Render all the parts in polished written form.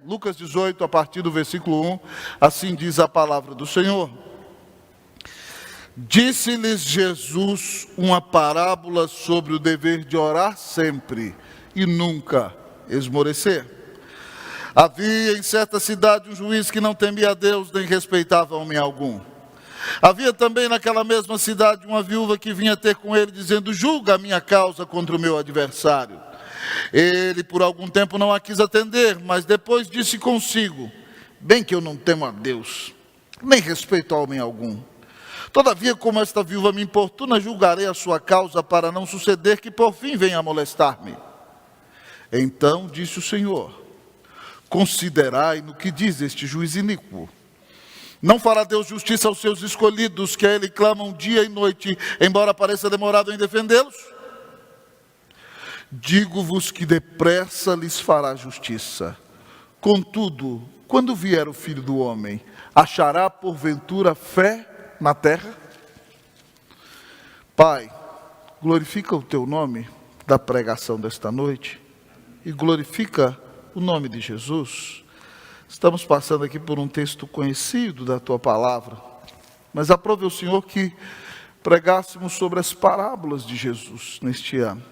Lucas 18, a partir do versículo 1, assim diz a palavra do Senhor. Disse-lhes Jesus uma parábola sobre o dever de orar sempre e nunca esmorecer. Havia em certa cidade um juiz que não temia a Deus nem respeitava homem algum. Havia também naquela mesma cidade uma viúva que vinha ter com ele dizendo: julga a minha causa contra o meu adversário. Ele por algum tempo não a quis atender, mas depois disse consigo: bem que eu não temo a Deus, nem respeito a homem algum. Todavia, como esta viúva me importuna, julgarei a sua causa para não suceder que por fim venha a molestar-me. Então disse o Senhor: considerai no que diz este juiz iníquo. Não fará Deus justiça aos seus escolhidos, que a Ele clamam dia e noite, embora pareça demorado em defendê-los? Digo-vos que depressa lhes fará justiça. Contudo, quando vier o Filho do Homem, achará porventura fé na terra? Pai, glorifica o Teu nome da pregação desta noite e glorifica o nome de Jesus. Estamos passando aqui por um texto conhecido da Tua palavra, mas aprove o Senhor que pregássemos sobre as parábolas de Jesus neste ano.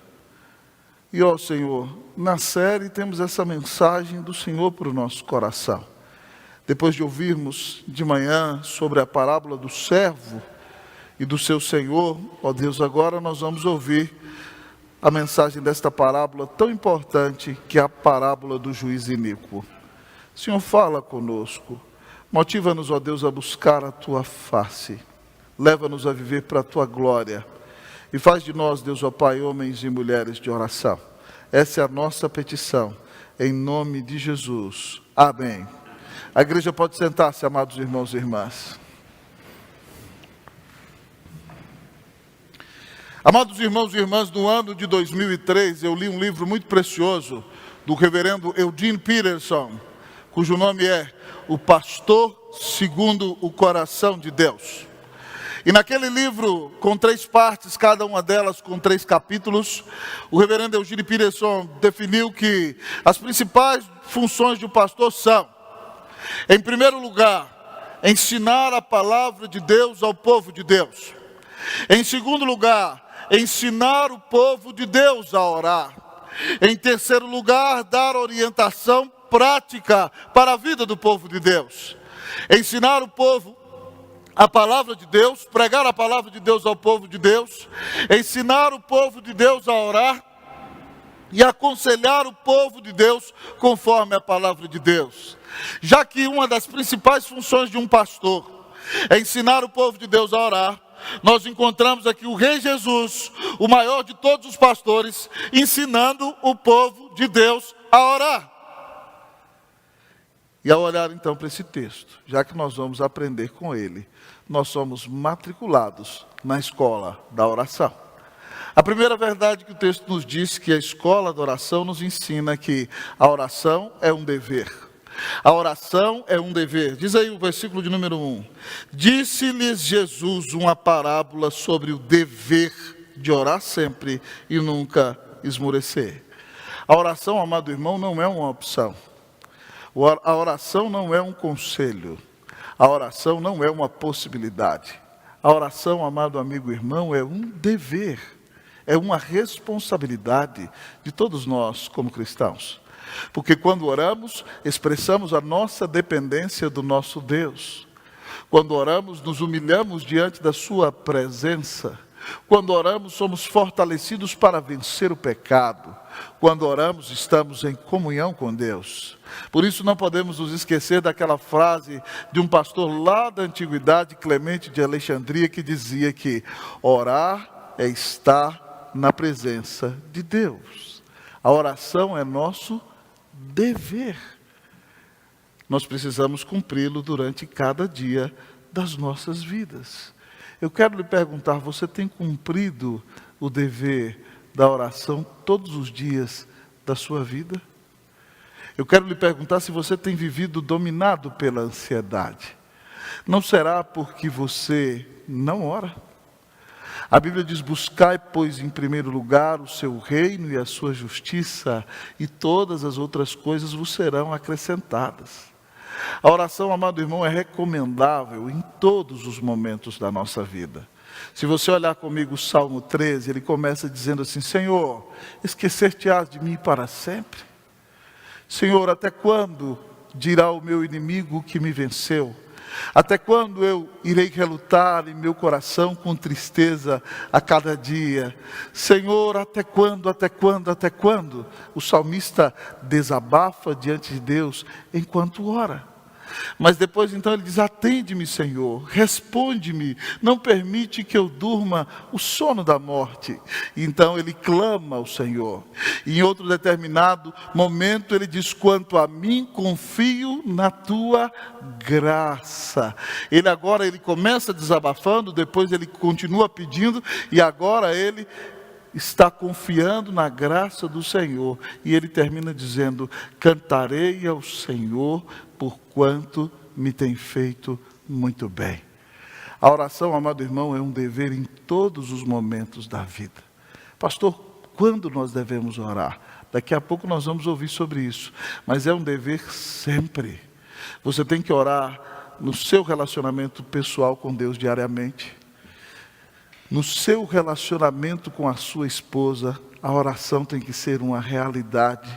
E ó Senhor, na série temos essa mensagem do Senhor para o nosso coração. Depois de ouvirmos de manhã sobre a parábola do servo e do seu Senhor, ó Deus, agora nós vamos ouvir a mensagem desta parábola tão importante que é a parábola do juiz iníquo. Senhor, fala conosco, motiva-nos, ó Deus, a buscar a Tua face, leva-nos a viver para a Tua glória, e faz de nós, Deus, ó Pai, homens e mulheres de oração. Essa é a nossa petição, em nome de Jesus. Amém. A igreja pode sentar-se, amados irmãos e irmãs. Amados irmãos e irmãs, no ano de 2003, eu li um livro muito precioso do reverendo Eugene Peterson, cujo nome é O Pastor Segundo o Coração de Deus. E naquele livro, com 3 partes, cada uma delas com 3 capítulos, o reverendo Eugene Peterson definiu que as principais funções de um pastor são: em primeiro lugar, ensinar a palavra de Deus ao povo de Deus. Em segundo lugar, ensinar o povo de Deus a orar. Em terceiro lugar, dar orientação prática para a vida do povo de Deus. Ensinar o povo a palavra de Deus, pregar a palavra de Deus ao povo de Deus, ensinar o povo de Deus a orar e aconselhar o povo de Deus conforme a palavra de Deus. Já que uma das principais funções de um pastor é ensinar o povo de Deus a orar, nós encontramos aqui o Rei Jesus, o maior de todos os pastores, ensinando o povo de Deus a orar. E ao olhar então para esse texto, já que nós vamos aprender com ele, nós somos matriculados na escola da oração. A primeira verdade que o texto nos diz, que a escola da oração nos ensina que a oração é um dever. A oração é um dever. Diz aí o versículo de número 1. Disse-lhes Jesus uma parábola sobre o dever de orar sempre e nunca esmorecer. A oração, amado irmão, não é uma opção. A oração não é um conselho. A oração não é uma possibilidade. A oração, amado amigo e irmão, é um dever. É uma responsabilidade de todos nós como cristãos. Porque quando oramos, expressamos a nossa dependência do nosso Deus. Quando oramos, nos humilhamos diante da sua presença. Quando oramos, somos fortalecidos para vencer o pecado. Quando oramos, estamos em comunhão com Deus. Por isso não podemos nos esquecer daquela frase de um pastor lá da antiguidade, Clemente de Alexandria, que dizia que orar é estar na presença de Deus. A oração é nosso dever. Nós precisamos cumpri-lo durante cada dia das nossas vidas. Eu quero lhe perguntar, você tem cumprido o dever da oração todos os dias da sua vida? Eu quero lhe perguntar se você tem vivido dominado pela ansiedade. Não será porque você não ora? A Bíblia diz: buscai, pois, em primeiro lugar o seu reino e a sua justiça, e todas as outras coisas vos serão acrescentadas. A oração, amado irmão, é recomendável em todos os momentos da nossa vida. Se você olhar comigo o Salmo 13, ele começa dizendo assim: Senhor, esquecer-te-ás de mim para sempre? Senhor, até quando dirá o meu inimigo que me venceu? Até quando eu irei relutar em meu coração com tristeza a cada dia? Senhor, até quando, até quando, até quando? O salmista desabafa diante de Deus enquanto ora. Mas depois então ele diz: atende-me, Senhor, responde-me, não permite que eu durma o sono da morte. E então ele clama ao Senhor. E em outro determinado momento ele diz: quanto a mim, confio na tua graça. Ele começa desabafando, depois ele continua pedindo, e agora ele está confiando na graça do Senhor. E ele termina dizendo: cantarei ao Senhor, porquanto me tem feito muito bem. A oração, amado irmão, é um dever em todos os momentos da vida. Pastor, quando nós devemos orar? Daqui a pouco nós vamos ouvir sobre isso. Mas é um dever sempre. Você tem que orar no seu relacionamento pessoal com Deus diariamente. No seu relacionamento com a sua esposa, a oração tem que ser uma realidade.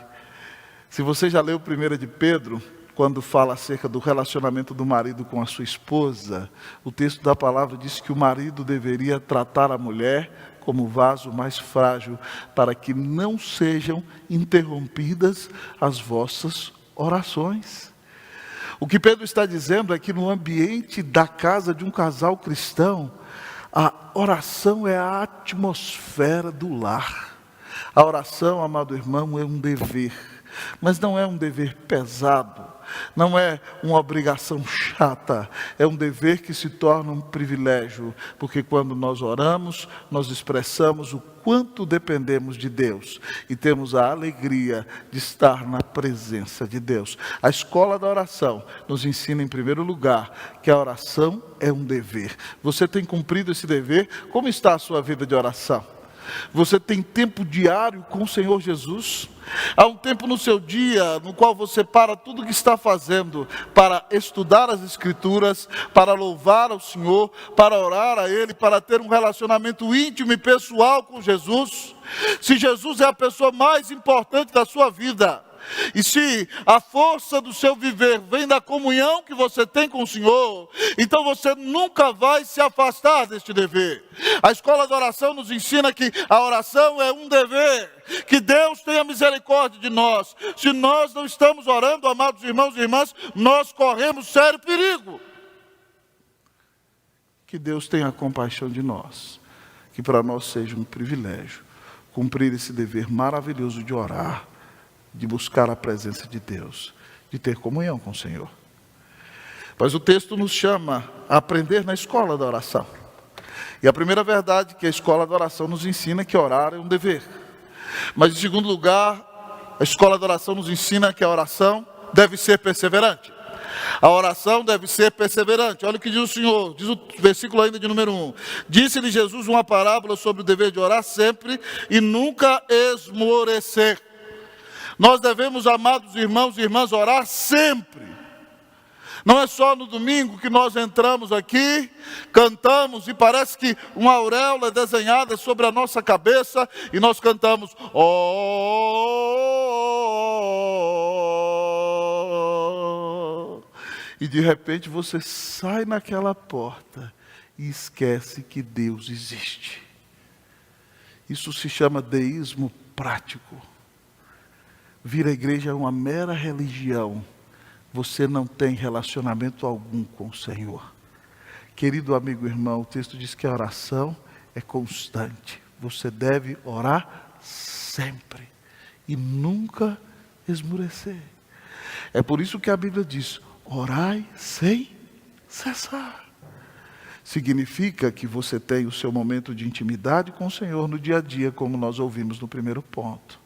Se você já leu 1 de Pedro, quando fala acerca do relacionamento do marido com a sua esposa, o texto da palavra diz que o marido deveria tratar a mulher como vaso mais frágil, para que não sejam interrompidas as vossas orações. O que Pedro está dizendo é que no ambiente da casa de um casal cristão, a oração é a atmosfera do lar. A oração, amado irmão, é um dever, mas não é um dever pesado, não é uma obrigação chata, é um dever que se torna um privilégio, porque quando nós oramos, nós expressamos o quanto dependemos de Deus e temos a alegria de estar na presença de Deus. A escola da oração nos ensina, em primeiro lugar, que a oração é um dever. Você tem cumprido esse dever? Como está a sua vida de oração? Você tem tempo diário com o Senhor Jesus? Há um tempo no seu dia no qual você para tudo o que está fazendo para estudar as Escrituras, para louvar ao Senhor, para orar a Ele, para ter um relacionamento íntimo e pessoal com Jesus? Se Jesus é a pessoa mais importante da sua vida, e se a força do seu viver vem da comunhão que você tem com o Senhor, então você nunca vai se afastar deste dever. A escola da oração nos ensina que a oração é um dever, que Deus tenha misericórdia de nós. Se nós não estamos orando, amados irmãos e irmãs, nós corremos sério perigo. Que Deus tenha compaixão de nós, que para nós seja um privilégio cumprir esse dever maravilhoso de orar, de buscar a presença de Deus, de ter comunhão com o Senhor. Mas o texto nos chama a aprender na escola da oração. E a primeira verdade que a escola da oração nos ensina é que orar é um dever. Mas em segundo lugar, a escola da oração nos ensina que a oração deve ser perseverante. A oração deve ser perseverante. Olha o que diz o Senhor, diz o versículo ainda de número 1. Disse-lhe Jesus uma parábola sobre o dever de orar sempre e nunca esmorecer. Nós devemos, amados irmãos e irmãs, orar sempre. Não é só no domingo que nós entramos aqui, cantamos e parece que uma auréola é desenhada sobre a nossa cabeça e nós cantamos oh, e de repente você sai naquela porta e esquece que Deus existe. Isso se chama deísmo prático. Vir à igreja é uma mera religião. Você não tem relacionamento algum com o Senhor. Querido amigo e irmão, o texto diz que a oração é constante. Você deve orar sempre e nunca esmorecer. É por isso que a Bíblia diz: orai sem cessar. Significa que você tem o seu momento de intimidade com o Senhor no dia a dia, como nós ouvimos no primeiro ponto.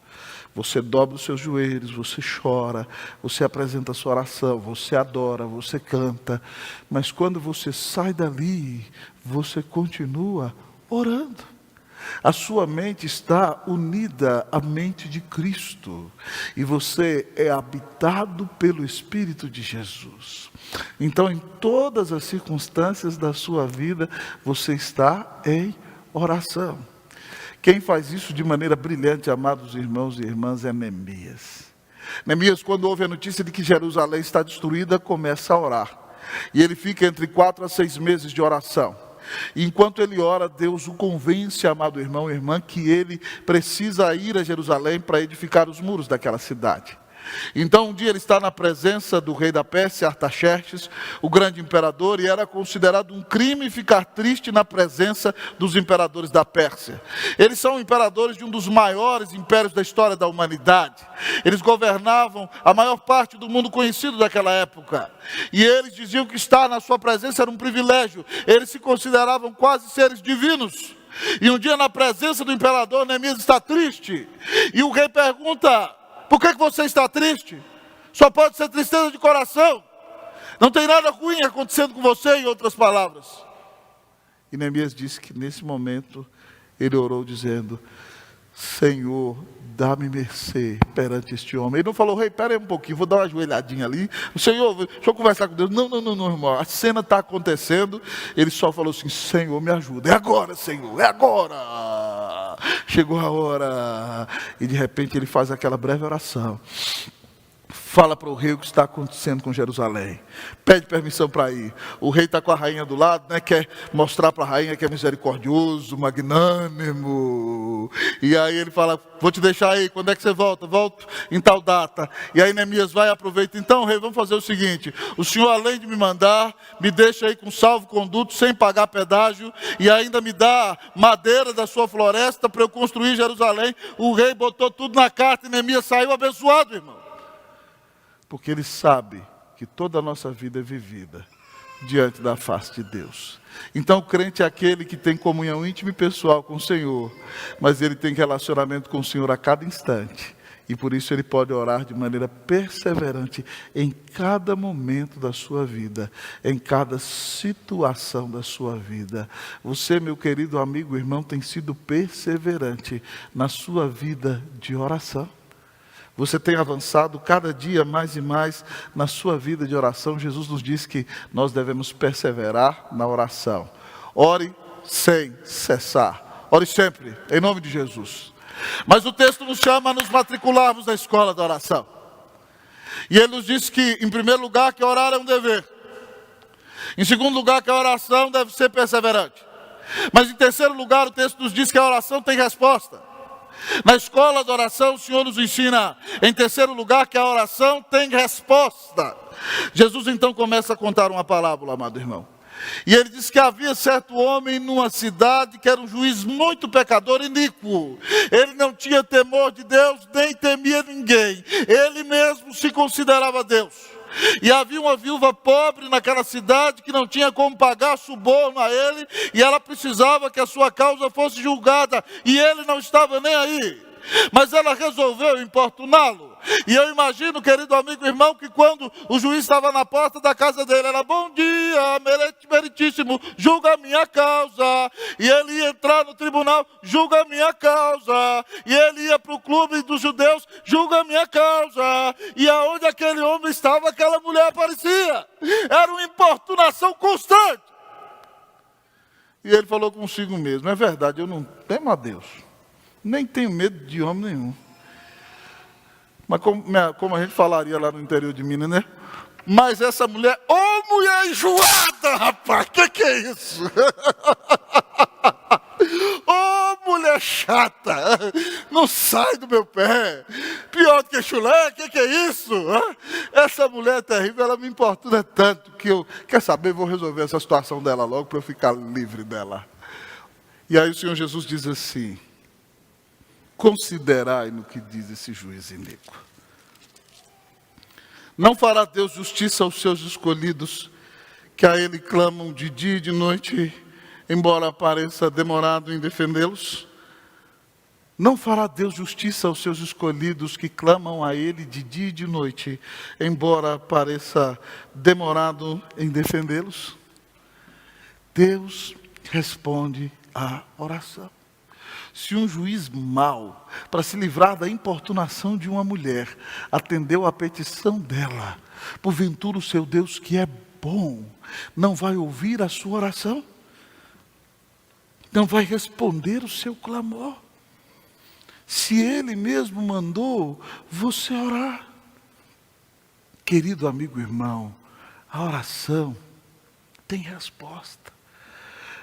Você dobra os seus joelhos, você chora, você apresenta a sua oração, você adora, você canta. Mas quando você sai dali, você continua orando. A sua mente está unida à mente de Cristo. E você é habitado pelo Espírito de Jesus. Então, em todas as circunstâncias da sua vida, você está em oração. Quem faz isso de maneira brilhante, amados irmãos e irmãs, é Neemias. Neemias, quando ouve a notícia de que Jerusalém está destruída, começa a orar. E ele fica entre 4 a 6 meses de oração. E enquanto ele ora, Deus o convence, amado irmão e irmã, que ele precisa ir a Jerusalém para edificar os muros daquela cidade. Então um dia ele está na presença do rei da Pérsia, Artaxerxes, o grande imperador, e era considerado um crime ficar triste na presença dos imperadores da Pérsia. Eles são imperadores de um dos maiores impérios da história da humanidade. Eles governavam a maior parte do mundo conhecido daquela época. E eles diziam que estar na sua presença era um privilégio. Eles se consideravam quase seres divinos. E um dia na presença do imperador, Neemias está triste. E o rei pergunta: por que você está triste? Só pode ser tristeza de coração. Não tem nada ruim acontecendo com você, em outras palavras. E Neemias disse que nesse momento ele orou dizendo: Senhor, dá-me mercê perante este homem. Ele não falou: rei, espera aí um pouquinho, vou dar uma ajoelhadinha ali. Senhor, deixa eu conversar com Deus. Não, irmão, a cena está acontecendo. Ele só falou assim: Senhor, me ajuda. É agora, Senhor, é agora. Chegou a hora. E de repente ele faz aquela breve oração. Fala para o rei o que está acontecendo com Jerusalém. Pede permissão para ir. O rei está com a rainha do lado, né? Quer mostrar para a rainha que é misericordioso, magnânimo. E aí ele fala: vou te deixar aí, quando é que você volta? Volto em tal data. E aí Neemias vai e aproveita: então, rei, vamos fazer o seguinte: o senhor, além de me mandar, me deixa aí com salvo-conduto, sem pagar pedágio, e ainda me dá madeira da sua floresta para eu construir Jerusalém. O rei botou tudo na carta e Neemias saiu abençoado, irmão. Porque ele sabe que toda a nossa vida é vivida diante da face de Deus. Então o crente é aquele que tem comunhão íntima e pessoal com o Senhor, mas ele tem relacionamento com o Senhor a cada instante. E por isso ele pode orar de maneira perseverante em cada momento da sua vida, em cada situação da sua vida. Você, meu querido amigo, irmão, tem sido perseverante na sua vida de oração. Você tem avançado cada dia mais e mais na sua vida de oração. Jesus nos diz que nós devemos perseverar na oração. Ore sem cessar. Ore sempre, em nome de Jesus. Mas o texto nos chama a nos matricularmos na escola da oração. E ele nos diz que, em primeiro lugar, que orar é um dever. Em segundo lugar, que a oração deve ser perseverante. Mas em terceiro lugar, o texto nos diz que a oração tem resposta. Na escola da oração, o Senhor nos ensina, em terceiro lugar, que a oração tem resposta. Jesus então começa a contar uma parábola, amado irmão. E ele diz que havia certo homem numa cidade que era um juiz muito pecador, iníquo. Ele não tinha temor de Deus, nem temia ninguém. Ele mesmo se considerava Deus. E havia uma viúva pobre naquela cidade que não tinha como pagar suborno a ele, e ela precisava que a sua causa fosse julgada, e ele não estava nem aí. Mas ela resolveu importuná-lo. E eu imagino, querido amigo e irmão, que quando o juiz estava na porta da casa dele, era: bom dia, meritíssimo, julga a minha causa. E ele ia entrar no tribunal: julga a minha causa. E ele ia para o clube dos judeus: julga a minha causa. E aonde aquele homem estava, aquela mulher aparecia. Era uma importunação constante. E ele falou consigo mesmo: é verdade, eu não temo a Deus, nem tenho medo de homem nenhum. Mas como a gente falaria lá no interior de Minas, né? Mas essa mulher, mulher enjoada, rapaz, que é isso? Mulher chata, não sai do meu pé, pior do que chulé, que é isso? Essa mulher é terrível, ela me importuna tanto que eu, quer saber, vou resolver essa situação dela logo para eu ficar livre dela. E aí o Senhor Jesus diz assim: considerai no que diz esse juiz iníquo. Não fará Deus justiça aos seus escolhidos, que a Ele clamam de dia e de noite, embora pareça demorado em defendê-los? Não fará Deus justiça aos seus escolhidos, que clamam a Ele de dia e de noite, embora pareça demorado em defendê-los? Deus responde a oração. Se um juiz mau, para se livrar da importunação de uma mulher, atendeu à petição dela, porventura o seu Deus, que é bom, não vai ouvir a sua oração? Não vai responder o seu clamor? Se Ele mesmo mandou você orar. Querido amigo e irmão, a oração tem resposta.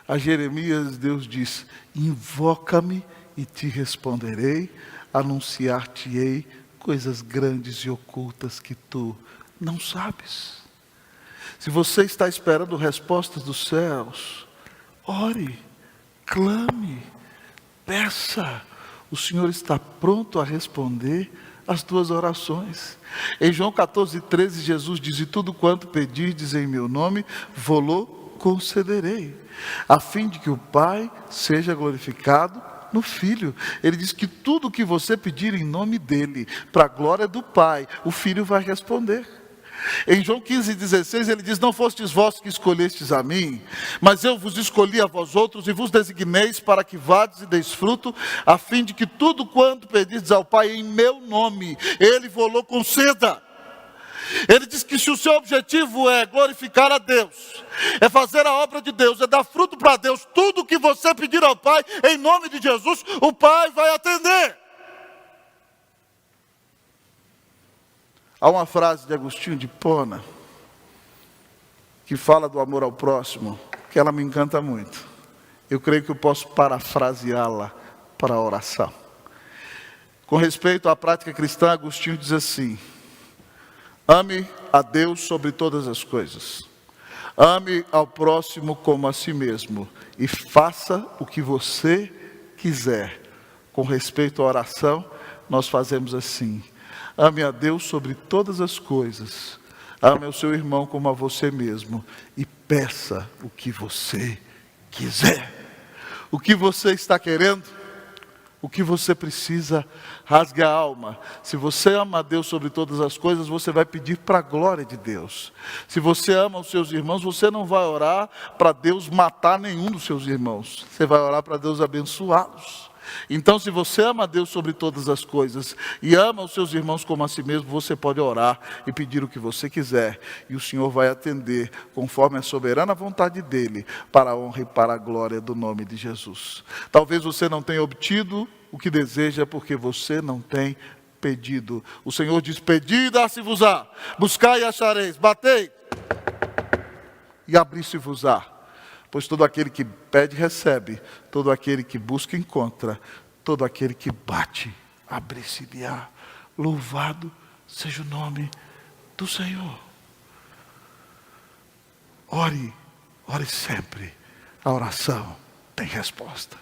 A Jeremias, Deus diz: invoca-me e te responderei, anunciar-te-ei coisas grandes e ocultas que tu não sabes. Se você está esperando respostas dos céus, ore, clame, peça. O Senhor está pronto a responder as tuas orações. Em João 14:13, Jesus diz: e tudo quanto pedirdes em meu nome, vô-lo concederei, a fim de que o Pai seja glorificado no Filho. Ele diz que tudo que você pedir em nome dele, para a glória do Pai, o Filho vai responder. Em João 15:16 ele diz: não fostes vós que escolhestes a mim, mas eu vos escolhi a vós outros e vos designeis para que vades e deis fruto, a fim de que tudo quanto pedirdes ao Pai em meu nome, ele vô-lo conceda. Ele diz que se o seu objetivo é glorificar a Deus, é fazer a obra de Deus, é dar fruto para Deus, tudo que você pedir ao Pai, em nome de Jesus, o Pai vai atender. Há uma frase de Agostinho de Hipona, que fala do amor ao próximo, que ela me encanta muito. Eu creio que eu posso parafraseá-la para a oração. Com respeito à prática cristã, Agostinho diz assim: ame a Deus sobre todas as coisas. Ame ao próximo como a si mesmo. E faça o que você quiser. Com respeito à oração, nós fazemos assim: ame a Deus sobre todas as coisas. Ame o seu irmão como a você mesmo. E peça o que você quiser. O que você está querendo, o que você precisa, rasgue a alma. Se você ama a Deus sobre todas as coisas, você vai pedir para a glória de Deus. Se você ama os seus irmãos, você não vai orar para Deus matar nenhum dos seus irmãos. Você vai orar para Deus abençoá-los. Então, se você ama a Deus sobre todas as coisas e ama os seus irmãos como a si mesmo, você pode orar e pedir o que você quiser, e o Senhor vai atender conforme a soberana vontade dEle, para a honra e para a glória do nome de Jesus. Talvez você não tenha obtido o que deseja porque você não tem pedido. O Senhor diz: pedi, dá-se-vos-á, buscai e achareis, batei e abri-se-vos-á. Pois todo aquele que pede, recebe. Todo aquele que busca, encontra. Todo aquele que bate, abre-se-lhe-á. Louvado seja o nome do Senhor. Ore, ore sempre. A oração tem resposta.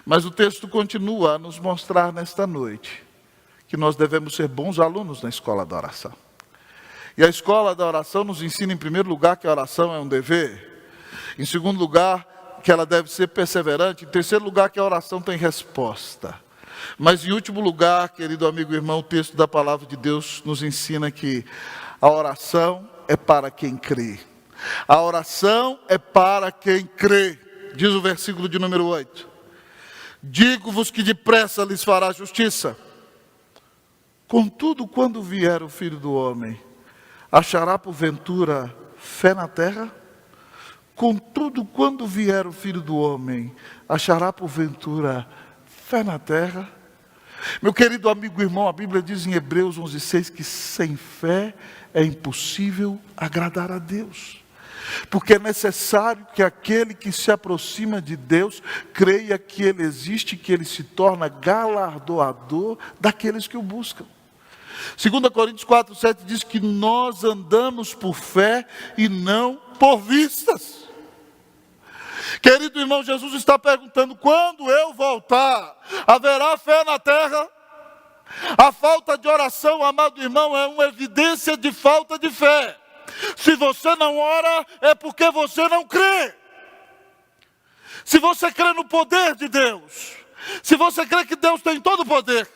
Mas o texto continua a nos mostrar nesta noite que nós devemos ser bons alunos na escola da oração. E a escola da oração nos ensina, em primeiro lugar, que a oração é um dever. Em segundo lugar, que ela deve ser perseverante. Em terceiro lugar, que a oração tem resposta. Mas em último lugar, querido amigo e irmão, o texto da palavra de Deus nos ensina que a oração é para quem crê. A oração é para quem crê. Diz o versículo de número 8. Digo-vos que depressa lhes fará justiça. Contudo, quando vier o Filho do Homem, achará porventura fé na terra? Contudo, quando vier o Filho do Homem, achará porventura fé na terra? Meu querido amigo e irmão, a Bíblia diz em Hebreus 11:6 que sem fé é impossível agradar a Deus. Porque é necessário que aquele que se aproxima de Deus creia que Ele existe, que Ele se torna galardoador daqueles que o buscam. 2 Coríntios 4:7 diz que nós andamos por fé e não por vistas. Querido irmão, Jesus está perguntando: quando eu voltar, haverá fé na terra? A falta de oração, amado irmão, é uma evidência de falta de fé. Se você não ora, é porque você não crê. Se você crê no poder de Deus, se você crê que Deus tem todo o poder,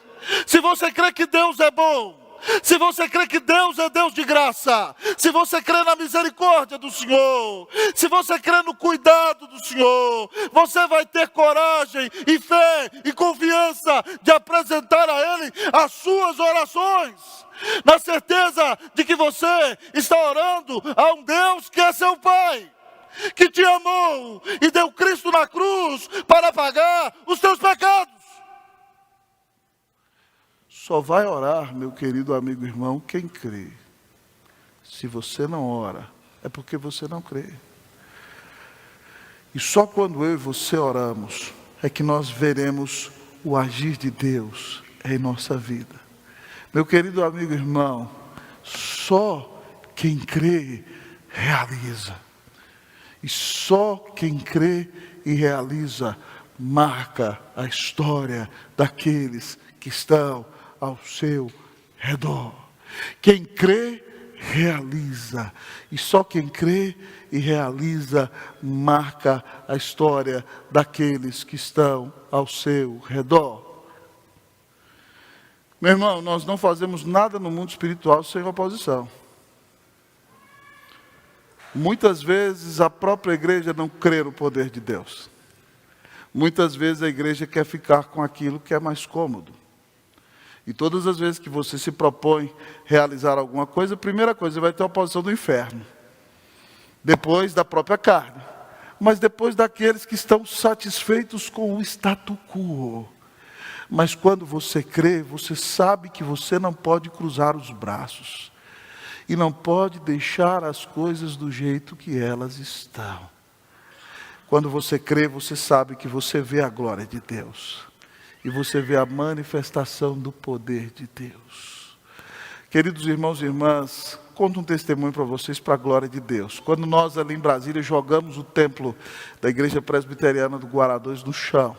se você crê que Deus é bom, se você crê que Deus é Deus de graça, se você crê na misericórdia do Senhor, se você crê no cuidado do Senhor, você vai ter coragem e fé e confiança de apresentar a Ele as suas orações, na certeza de que você está orando a um Deus que é seu Pai, que te amou e deu Cristo na cruz para pagar os teus pecados. Só vai orar, meu querido amigo irmão, quem crê. Se você não ora, é porque você não crê. E só quando eu e você oramos, é que nós veremos o agir de Deus em nossa vida. Meu querido amigo irmão, só quem crê, realiza. E só quem crê e realiza, marca a história daqueles que estão ao seu redor. Quem crê, realiza. E só quem crê e realiza, marca a história daqueles que estão ao seu redor. Meu irmão, nós não fazemos nada no mundo espiritual sem oposição. Muitas vezes a própria igreja não crê no poder de Deus. Muitas vezes a igreja quer ficar com aquilo que é mais cômodo. E todas as vezes que você se propõe realizar alguma coisa, a primeira coisa vai ter a oposição do inferno. Depois da própria carne. Mas depois daqueles que estão satisfeitos com o statu quo. Mas quando você crê, você sabe que você não pode cruzar os braços. E não pode deixar as coisas do jeito que elas estão. Quando você crê, você sabe que você vê a glória de Deus. E você vê a manifestação do poder de Deus. Queridos irmãos e irmãs, conto um testemunho para vocês para a glória de Deus. Quando nós ali em Brasília jogamos o templo da Igreja Presbiteriana do Guará 2 no chão,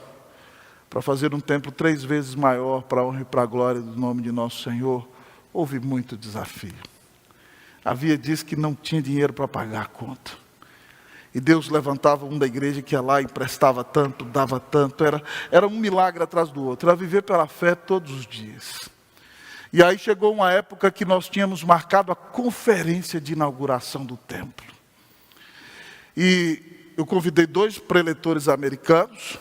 para fazer um templo 3 vezes maior para a honra e para a glória do nome de nosso Senhor, houve muito desafio. Havia dias que não tinha dinheiro para pagar a conta. E Deus levantava um da igreja que ia lá, emprestava tanto, dava tanto. Era um milagre atrás do outro. Era viver pela fé todos os dias. E aí chegou uma época que nós tínhamos marcado a conferência de inauguração do templo. E eu convidei 2 preletores americanos,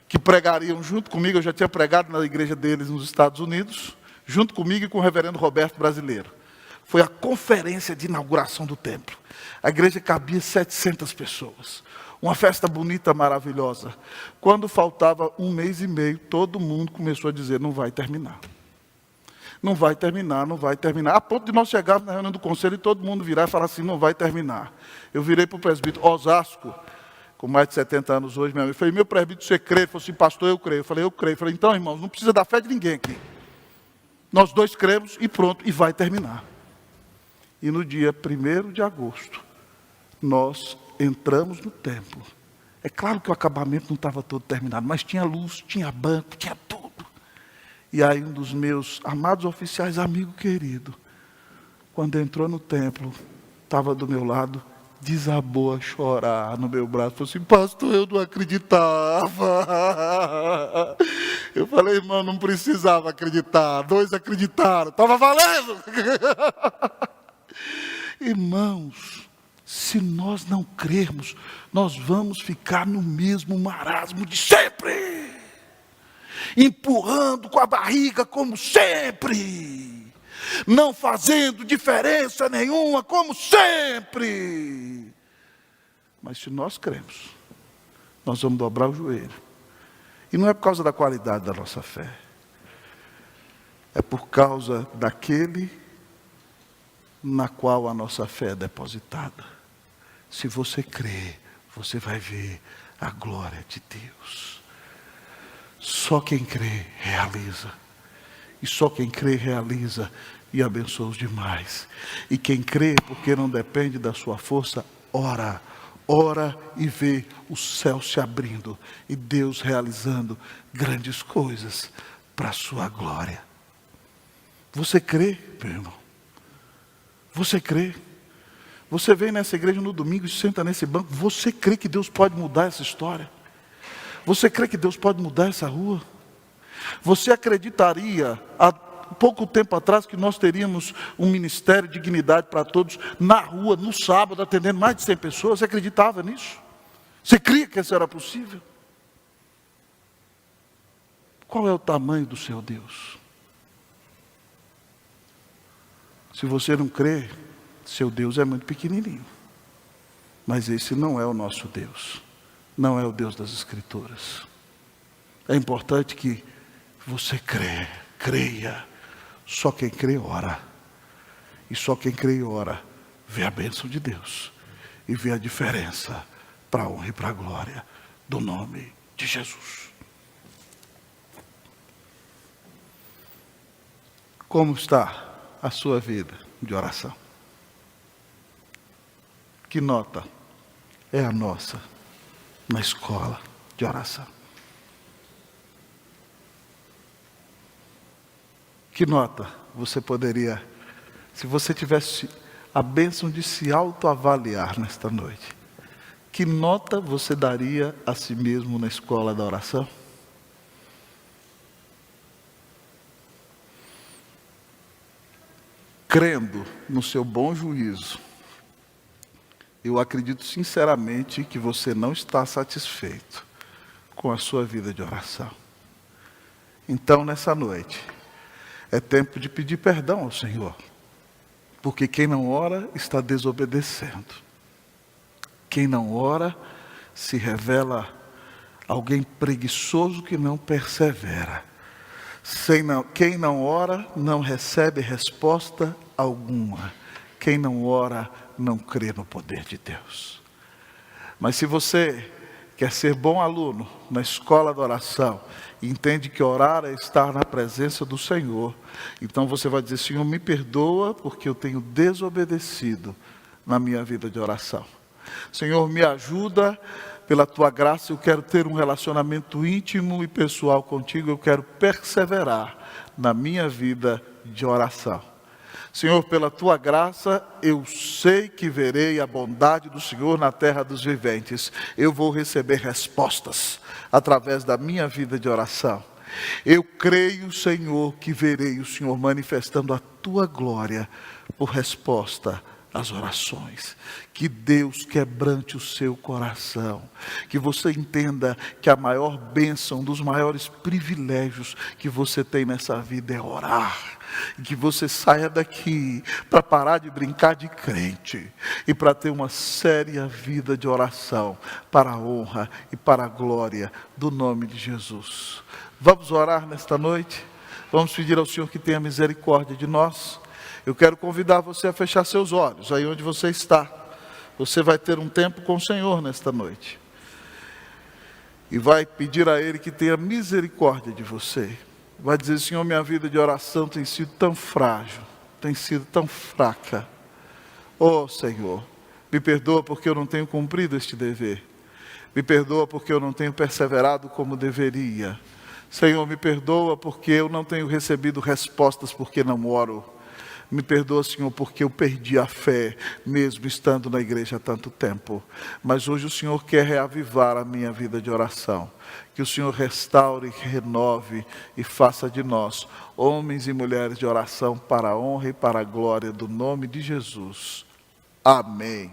que pregariam junto comigo. Eu já tinha pregado na igreja deles nos Estados Unidos, junto comigo e com o reverendo Roberto Brasileiro. Foi a conferência de inauguração do templo. A igreja cabia 700 pessoas. Uma festa bonita, maravilhosa. Quando faltava 1 mês e meio, todo mundo começou a dizer, não vai terminar. Não vai terminar, não vai terminar. A ponto de nós chegarmos na reunião do conselho e todo mundo virar e falar assim, não vai terminar. Eu virei para o presbítero Osasco, com mais de 70 anos hoje, meu amigo. Eu falei, meu presbítero, você crê? Ele falou assim, pastor, eu creio. Eu falei, eu creio. Eu falei, então, irmãos, não precisa da fé de ninguém aqui. Nós 2 cremos e pronto, e vai terminar. E no dia 1º de agosto, nós entramos no templo. É claro que o acabamento não estava todo terminado, mas tinha luz, tinha banco, tinha tudo. E aí um dos meus amados oficiais, amigo querido, quando entrou no templo, estava do meu lado, desabou a chorar no meu braço. Falou assim, pastor, eu não acreditava. Eu falei, irmão, não precisava acreditar. 2 acreditaram, estava valendo. Irmãos, se nós não crermos, nós vamos ficar no mesmo marasmo de sempre, empurrando com a barriga como sempre, não fazendo diferença nenhuma como sempre. Mas se nós cremos, nós vamos dobrar o joelho. E não é por causa da qualidade da nossa fé, é por causa daquele na qual a nossa fé é depositada. Se você crê, você vai ver a glória de Deus. Só quem crê, realiza. E só quem crê, realiza e abençoa os demais. E quem crê, porque não depende da sua força, ora. Ora e vê o céu se abrindo e Deus realizando grandes coisas para a sua glória. Você crê, meu irmão? Você crê? Você vem nessa igreja no domingo e senta nesse banco. Você crê que Deus pode mudar essa história? Você crê que Deus pode mudar essa rua? Você acreditaria há pouco tempo atrás que nós teríamos um ministério de dignidade para todos na rua, no sábado, atendendo mais de 100 pessoas. Você acreditava nisso? Você cria que isso era possível? Qual é o tamanho do seu Deus? Se você não crê, seu Deus é muito pequenininho. Mas esse não é o nosso Deus. Não é o Deus das Escrituras. É importante que você creia. Só quem crê ora. E só quem crê e ora vê a bênção de Deus. E vê a diferença para a honra e para a glória do nome de Jesus. Como está a sua vida de oração? Que nota é a nossa na escola de oração? Que nota você poderia, se você tivesse a bênção de se autoavaliar nesta noite, que nota você daria a si mesmo na escola da oração? Crendo no seu bom juízo, eu acredito sinceramente que você não está satisfeito com a sua vida de oração. Então, nessa noite, é tempo de pedir perdão ao Senhor, porque quem não ora está desobedecendo. Quem não ora se revela alguém preguiçoso que não persevera. Quem não ora não recebe resposta alguma. Quem não ora não crê no poder de Deus. Mas se você quer ser bom aluno na escola da oração, e entende que orar é estar na presença do Senhor, então você vai dizer: Senhor, me perdoa porque eu tenho desobedecido na minha vida de oração. Senhor, me ajuda, pela tua graça eu quero ter um relacionamento íntimo e pessoal contigo, eu quero perseverar na minha vida de oração. Senhor, pela tua graça, eu sei que verei a bondade do Senhor na terra dos viventes. Eu vou receber respostas através da minha vida de oração. Eu creio, Senhor, que verei o Senhor manifestando a tua glória por resposta às orações. Que Deus quebrante o seu coração. Que você entenda que a maior bênção, um dos maiores privilégios que você tem nessa vida é orar. E que você saia daqui para parar de brincar de crente e para ter uma séria vida de oração para a honra e para a glória do nome de Jesus. Vamos orar nesta noite? Vamos pedir ao Senhor que tenha misericórdia de nós. Eu quero convidar você a fechar seus olhos aí onde você está. Você vai ter um tempo com o Senhor nesta noite e vai pedir a Ele que tenha misericórdia de você. Vai dizer: Senhor, minha vida de oração tem sido tão frágil, tem sido tão fraca. Oh, Senhor, me perdoa porque eu não tenho cumprido este dever. Me perdoa porque eu não tenho perseverado como deveria. Senhor, me perdoa porque eu não tenho recebido respostas porque não oro. Me perdoa, Senhor, porque eu perdi a fé, mesmo estando na igreja há tanto tempo. Mas hoje o Senhor quer reavivar a minha vida de oração. Que o Senhor restaure, renove e faça de nós homens e mulheres de oração para a honra e para a glória do nome de Jesus. Amém.